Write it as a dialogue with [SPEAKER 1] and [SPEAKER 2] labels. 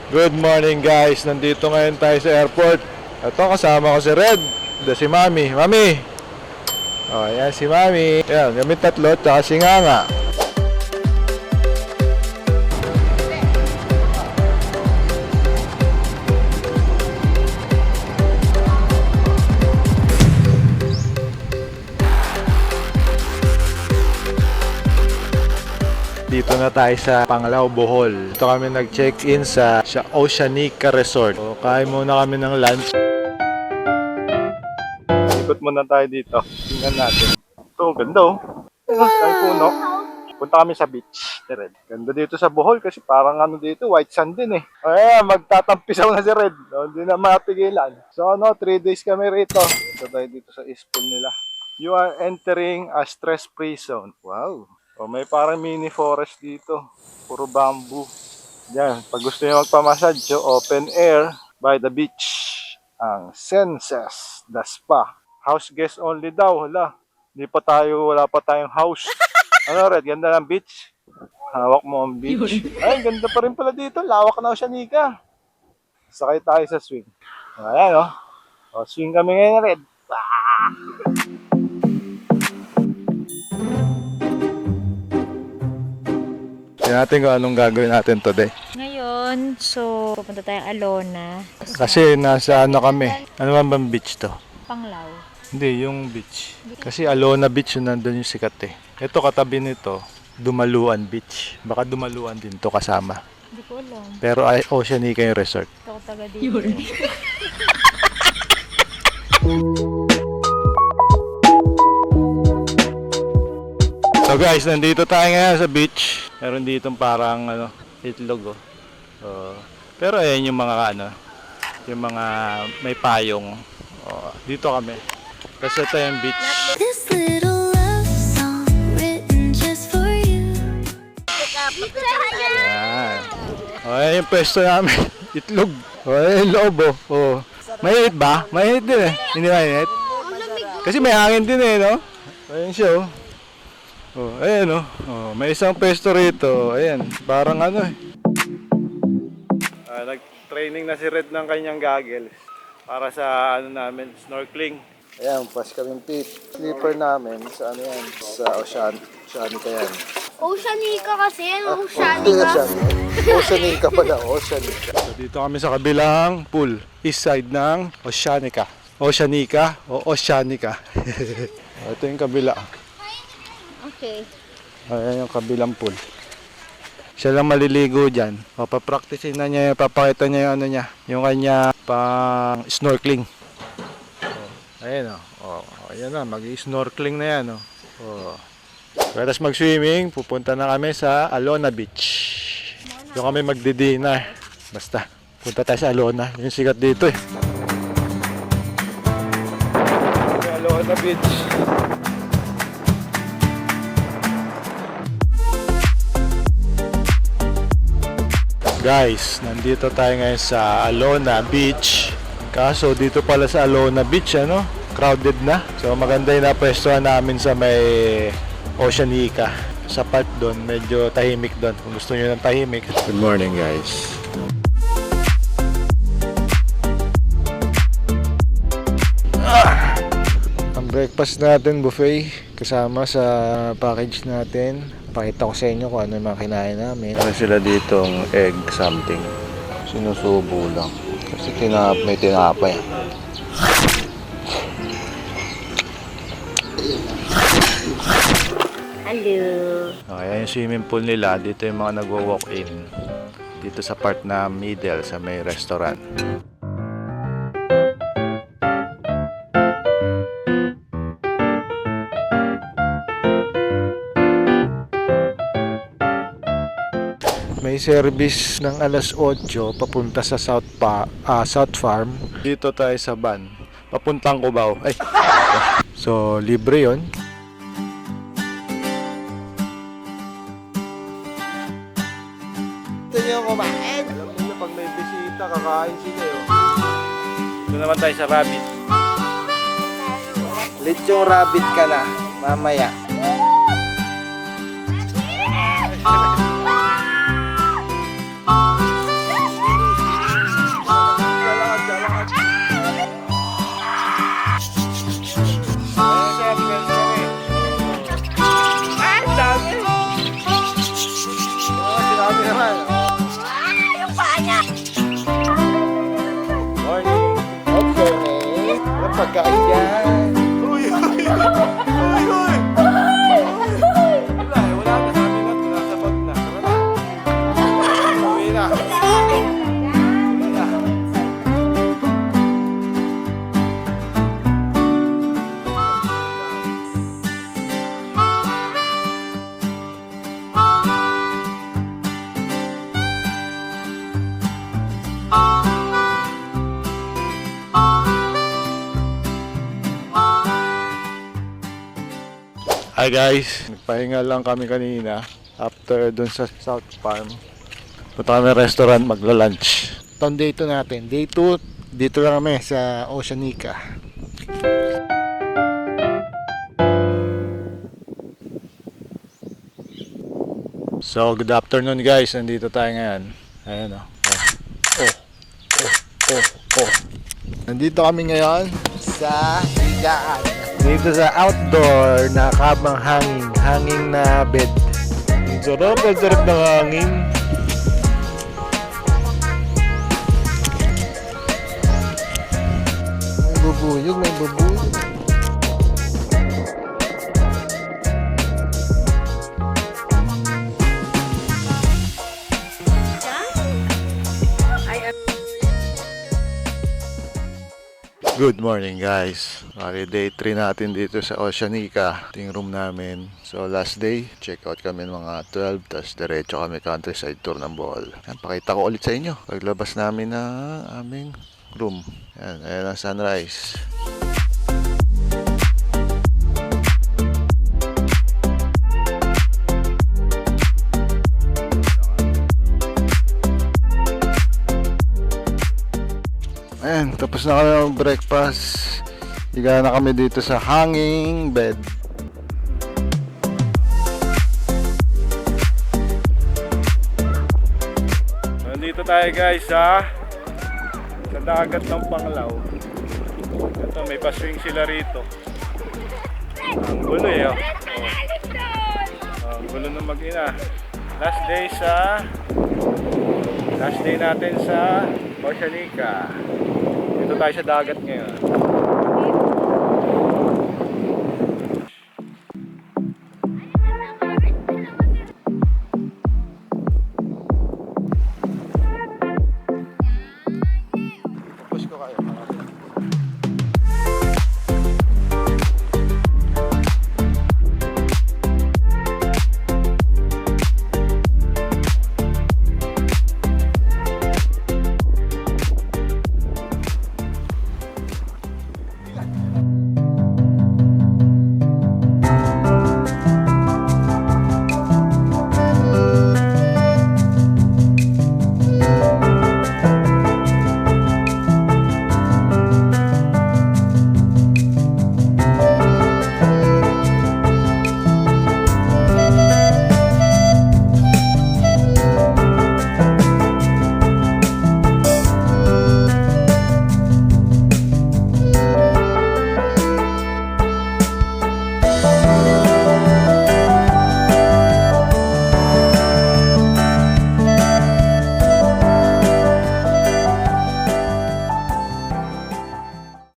[SPEAKER 1] Good morning guys, nandito ngayon tayo sa airport. Ito kasama ko si Red, si Mami. Mami! Oh, yan si Mami. Yan, kami tatlo, tsaka si Nganga. Dito na tayo sa Panglao, Bohol. Dito kami nag-check-in sa Oceanica Resort. So, kain muna kami ng lunch. Ikot muna tayo dito. Tingnan natin. Ito, ganda oh. Ay, puno. Punta kami sa beach. Red. Ganda dito sa Bohol kasi parang ano dito, white sand din eh. Ayan, magtatampisaw na si Red. Hindi na mapigilan. So 3 days kami rito. Ito tayo dito sa ispool nila. You are entering a stress-free zone. Wow. O, may parang mini forest dito. Puro bamboo. Yan, pag gusto nyo magpamassage, open air by the beach. Ang Senses, the spa. House guest only daw. Hala, wala pa tayong house. Ano Red, ganda ng beach. Hawak mo ang beach. Ay, ganda pa rin pala dito. Lawak na Oceanica. Sakay tayo sa swing. Ayan o. Swing kami ngayon Red. Tingnan natin kung anong gagawin natin today.
[SPEAKER 2] Ngayon, pupunta tayong Alona.
[SPEAKER 1] Kasi nasa kami. Ano bang beach to?
[SPEAKER 2] Panglao.
[SPEAKER 1] Hindi, yung beach. Kasi Alona Beach yun nandun yung sikat eh. Ito katabi nito, Dumaluan Beach. Baka Dumaluan din to kasama.
[SPEAKER 2] Hindi ko alam.
[SPEAKER 1] Pero Oceanica yung resort.
[SPEAKER 2] Ito ko taga dito.
[SPEAKER 1] So guys, nandito tayo ngayon sa beach. Meron dito parang itlog oh. Pero ayan yung mga yung mga may payong. Dito kami. Kasi ito yung beach.
[SPEAKER 3] This little love song written just for you.
[SPEAKER 1] Ayan. Ayan yung pwesto namin. Itlog. Ayan yung loob oh. Mainit ba? Mainit din eh. Hindi mainit? Kasi may hangin din eh, no? Ayan siya oh. Ayan may isang pwesto rito. Ayan, parang eh. Nag-training na si Red ng kanyang goggles para sa namin, snorkeling. Ayan, pas kaming slipper namin sa yan, sa Oceanica yan.
[SPEAKER 4] Oceanica kasi yan, Oceanica.
[SPEAKER 1] Oceanica pala, Oceanica. So dito kami sa kabilang pool, east side ng Oceanica. Oceanica o Oceanica. Ito yung kabila.
[SPEAKER 4] Okay.
[SPEAKER 1] Ayan yung kabilang pool. Siya lang maliligo dyan. Papracticein na niya, papakita niya yung yung kanya pang snorkeling. Ayan ayan na, mag-snorkeling na yan Tapos mag-swimming, pupunta na kami sa Alona Beach. Doon kami magdi-dinner. Basta, punta tayo sa Alona. Yung sikat dito eh. Alona Beach. Guys, nandito tayo ngayon sa Alona Beach. Kaso dito pala sa Alona Beach, crowded na. So maganda yung napwestuhan namin sa may Oceanica. Sa part doon, medyo tahimik doon. Kung gusto nyo ng tahimik. Good morning guys. Ang breakfast natin, buffet. Kasama sa package natin. Pakita ko sa inyo kung ano yung mga kinain namin. Meron sila ditong egg something. Sinusubo lang. Kasi may tinapay.
[SPEAKER 2] Hello.
[SPEAKER 1] Ayan yung swimming pool nila. Dito yung mga nagwo-walk-in. Dito sa part na middle sa may restaurant. May service ng alas 8 papunta sa South Farm. Dito tayo sa van. Papuntang Cubao. Ay. So, libre 'yon. Ito niyo kumain. Alam niyo pag may bisita, kakain sila Ito naman tayo sa rabbit. Lechong rabbit ka na mamaya. naman.
[SPEAKER 4] Yung paa niya!
[SPEAKER 1] Morning. Okay. Ano pagkain yan? Uy, uy, uy, uy. Wala, wala na sa amin at nasa bag na. Tara na. Uwi na. Uwi na. Hi guys, nagpahinga lang kami kanina after dun sa South Farm. Punta kami restaurant magla-lunch. Itong day 2 natin. Day 2, dito lang kami sa Oceanica. So, good afternoon guys. Nandito tayo ngayon. Ayan o. Nandito kami ngayon sa higaan. Dito sa outdoor na kabang hanging na bed. Ang sarap ng hangin. May bubuyog. Good morning guys. Day 3 natin dito sa Oceanica. Ito yung room namin. So last day, check out kami mga 12. Tapos diretso kami countryside tour ng Bohol. Yan, pakita ko ulit sa inyo. Paglabas namin na aming room. Yan, ayan ang sunrise. Ayan, tapos na kami ng breakfast. Higa na kami dito sa hanging bed. Nandito tayo guys sa dagat ng Panglao. Ito, may paswing sila rito. Ang gulo eh. Oh. Ang gulo ng mag-ina. Last day natin sa Oceanica. Dito tayo sa dagat ngayon.